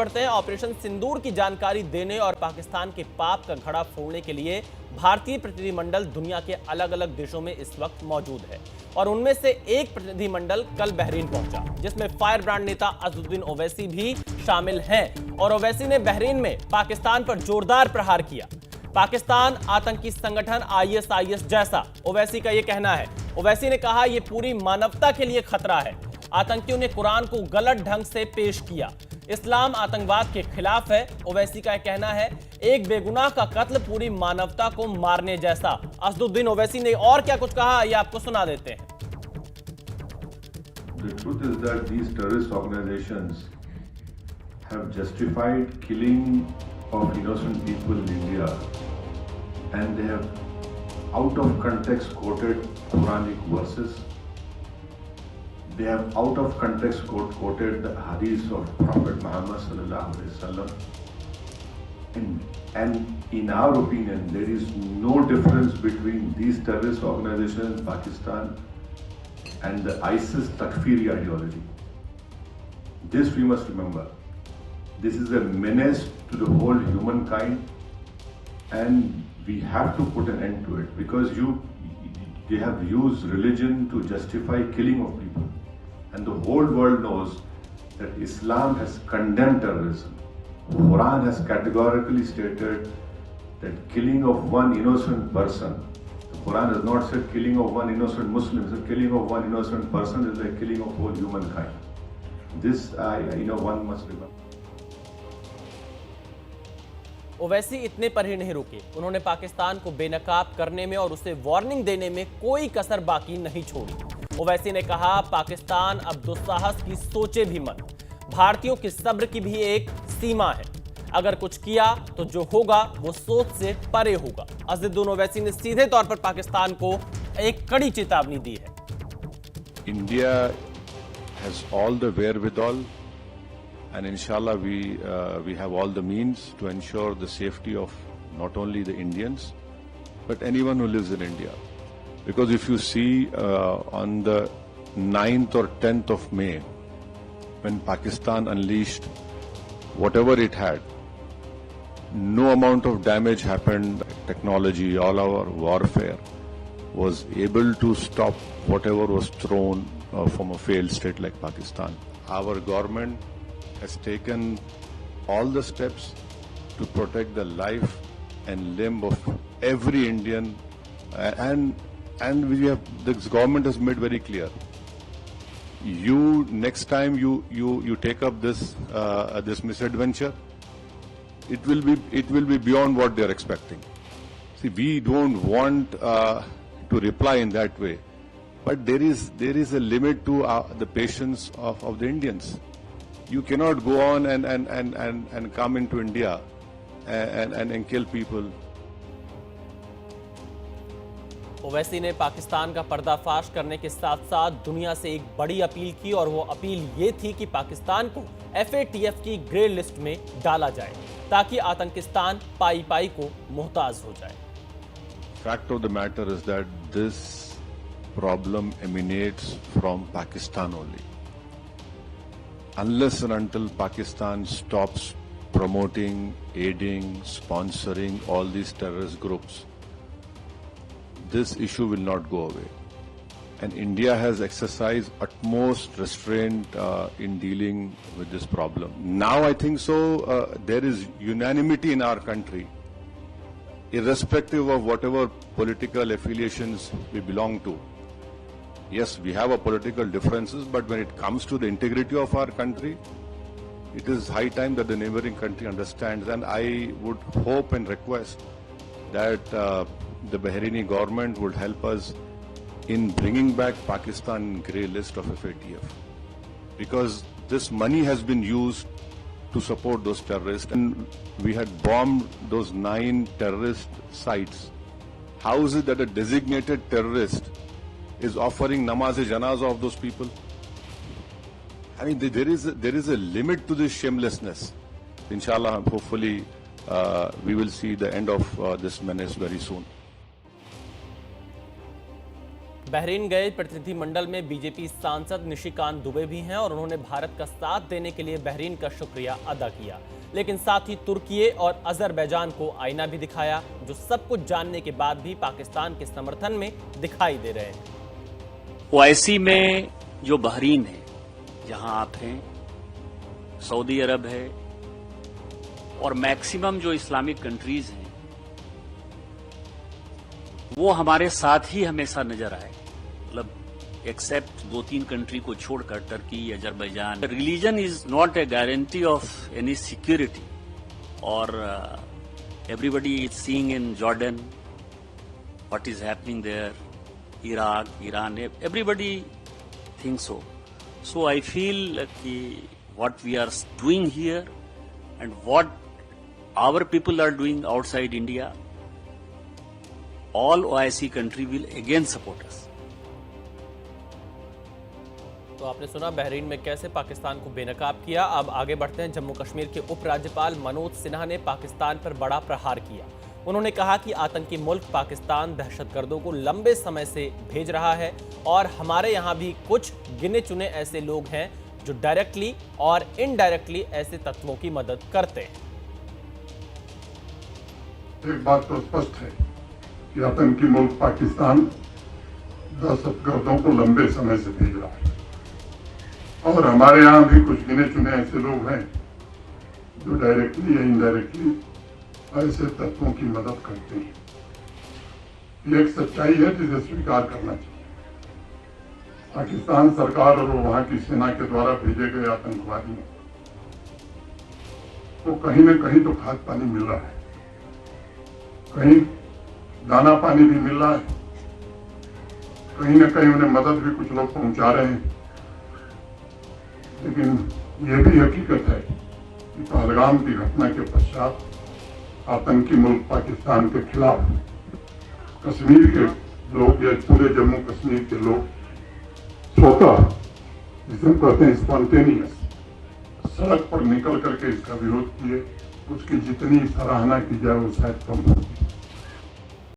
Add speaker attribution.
Speaker 1: बढ़ते हैं। ऑपरेशन सिंदूर की जानकारी देने और पाकिस्तान के पाप का घड़ा फोड़ने के लिए भारतीय प्रतिनिधिमंडल दुनिया के अलग अलग देशों में इस वक्त मौजूद है और उनमें से एक प्रतिनिधिमंडल कल बहरीन पहुंचा, जिसमें फायर ब्रांड नेता असदुद्दीन ओवैसी भी शामिल हैं। और ओवैसी ने बहरीन में पाकिस्तान पर जोरदार प्रहार किया। पाकिस्तान आतंकी संगठन आईएसआईएस जैसा ओवैसी का यह कहना है। ओवैसी ने कहा, यह पूरी मानवता के लिए खतरा है। आतंकियों ने कुरान को गलत ढंग से पेश किया। इस्लाम आतंकवाद के खिलाफ है। ओवैसी का कहना है, एक बेगुनाह का कत्ल पूरी मानवता को मारने जैसा। असदुद्दीन ओवैसी ने और क्या कुछ कहा, ये आपको सुना देते हैं।
Speaker 2: The truth is that these terrorist organizations have justified killing of innocent people in India, and they have out of context quoted Quranic verses. They have out of context quoted the hadith of Prophet Muhammad sallallahu alaihi wasallam. And in our opinion, there is no difference between these terrorist organizations in Pakistan and the ISIS Takfiri ideology. This we must remember. This is a menace to the whole humankind, and we have to put an end to it, because they have used religion to justify killing of people. And the whole world knows that Islam has condemned terrorism. Quran has categorically stated that killing of one innocent person, the Quran has not said killing of one innocent Muslim, it's killing of one innocent person is like killing of whole humankind. This, one must remember.
Speaker 1: Owaisi इतने पर ही नहीं रुके। उन्होंने पाकिस्तान को बेनकाब करने में और उसे वार्निंग देने में कोई कसर बाकी नहीं छोड़ी। ओवैसी ने कहा, पाकिस्तान अब दुस्साहस की सोचे भी मत। भारतीयों की सब्र की भी एक सीमा है। अगर कुछ किया तो जो होगा वो सोच से परे होगा। असदुद्दीन ओवैसी ने सीधे तौर पर पाकिस्तान को एक कड़ी चेतावनी दी है।
Speaker 3: India has all the wherewithal, and inshallah we have all the means to ensure the safety of not only the Indians but anyone who lives in India. Because if you see on the 9th or 10th of May, when Pakistan unleashed whatever it had, no amount of damage happened. Technology, all our warfare was able to stop whatever was thrown from a failed state like Pakistan. Our government has taken all the steps to protect the life and limb of every Indian, and this government has made very clear. Next time you take up this misadventure, it will be beyond what they are expecting. See, we don't want to reply in that way, but there is a limit to the patience of the Indians. You cannot go on and come into India and kill people.
Speaker 1: Owaisi ने पाकिस्तान का पर्दाफाश करने के साथ साथ दुनिया से एक बड़ी अपील की, और वो अपील ये थी कि पाकिस्तान को FATF की ग्रे लिस्ट में डाला जाए ताकि आतंकिस्तान पाई पाई को मुहताज हो जाए।
Speaker 3: Fact of the matter is that this problem emanates from Pakistan only. Unless and until Pakistan stops promoting, aiding, sponsoring all these terrorist groups, this issue will not go away. And India has exercised utmost restraint in dealing with this problem. Now I think so there is unanimity in our country, irrespective of whatever political affiliations we belong to. Yes, we have our political differences, but when it comes to the integrity of our country, it is high time that the neighboring country understands. And I would hope and request that the Bahraini government would help us in bringing back Pakistan in grey list of FATF. Because this money has been used to support those terrorists, and we had bombed those 9 terrorist sites. How is it that a designated terrorist is offering namaz-e-janazah of those people? I mean, there is a limit to this shamelessness. Inshallah, hopefully, we will see the end of this menace very soon.
Speaker 1: Bahrain गए प्रतिनिधिमंडल में BJP सांसद निशिकांत दुबे भी हैं और उन्होंने भारत का साथ देने के लिए बहरीन का शुक्रिया अदा किया, लेकिन साथ ही तुर्की और अजरबैजान को आईना भी दिखाया, जो सब कुछ जानने के बाद भी पाकिस्तान के समर्थन में दिखाई दे रहे हैं।
Speaker 4: ओआईसी में जो बहरीन है, जहां आप हैं, सऊदी अरब है और मैक्सिमम जो इस्लामिक कंट्रीज हैं, वो हमारे साथ ही हमेशा नजर आए। मतलब एक्सेप्ट 2-3 कंट्री को छोड़कर, Turkey, Azerbaijan. Religion is not a guarantee of any security. और everybody is seeing in Jordan what is happening there, Iraq, Iran, everybody thinks so. So I feel what we are doing here and what our people are doing outside India, all OIC country will again support us.
Speaker 1: तो आपने सुना Bahrain में कैसे पाकिस्तान को बेनकाब किया। अब आगे बढ़ते हैं। जम्मू कश्मीर के उपराज्यपाल मनोज सिन्हा ने पाकिस्तान पर बड़ा प्रहार किया। उन्होंने कहा कि आतंकी मुल्क पाकिस्तान दहशतगर्दों को लंबे समय से भेज रहा है और हमारे यहाँ भी कुछ गिने चुने ऐसे लोग हैं जो डायरेक्टली और इनडायरेक्टली ऐसे तत्वों की मदद करते हैं।
Speaker 5: एक बात तो स्पष्ट है कि आतंकी मुल्क पाकिस्तान दहशतगर्दों को लंबे समय से भेज रहा है और हमारे यहाँ भी कुछ गिने चुने ऐसे लोग हैं जो डायरेक्टली या इनडायरेक्टली ऐसे तत्वों की मदद करते हैं। ये एक सच्चाई है जिसे स्वीकार करना चाहिए। पाकिस्तान सरकार और वहां की सेना के द्वारा भेजे गए आतंकवादियों को कहीं न कहीं तो खाद पानी मिल रहा है, कहीं दाना पानी भी मिल रहा है, कहीं न कहीं उन्हें मदद भी कुछ लोग पहुंचा रहे हैं। लेकिन यह भी हकीकत है कि पहलगाम की घटना के पश्चात आतंकी मुल्क पाकिस्तान के खिलाफ कश्मीर के लोग या पूरे जम्मू कश्मीर के लोग स्वतः, जिसे हम कहते हैं स्पॉन्टेनियस, सड़क पर निकल करके इसका विरोध किए। उसकी जितनी सराहना की जाए वो शायद कम होगी।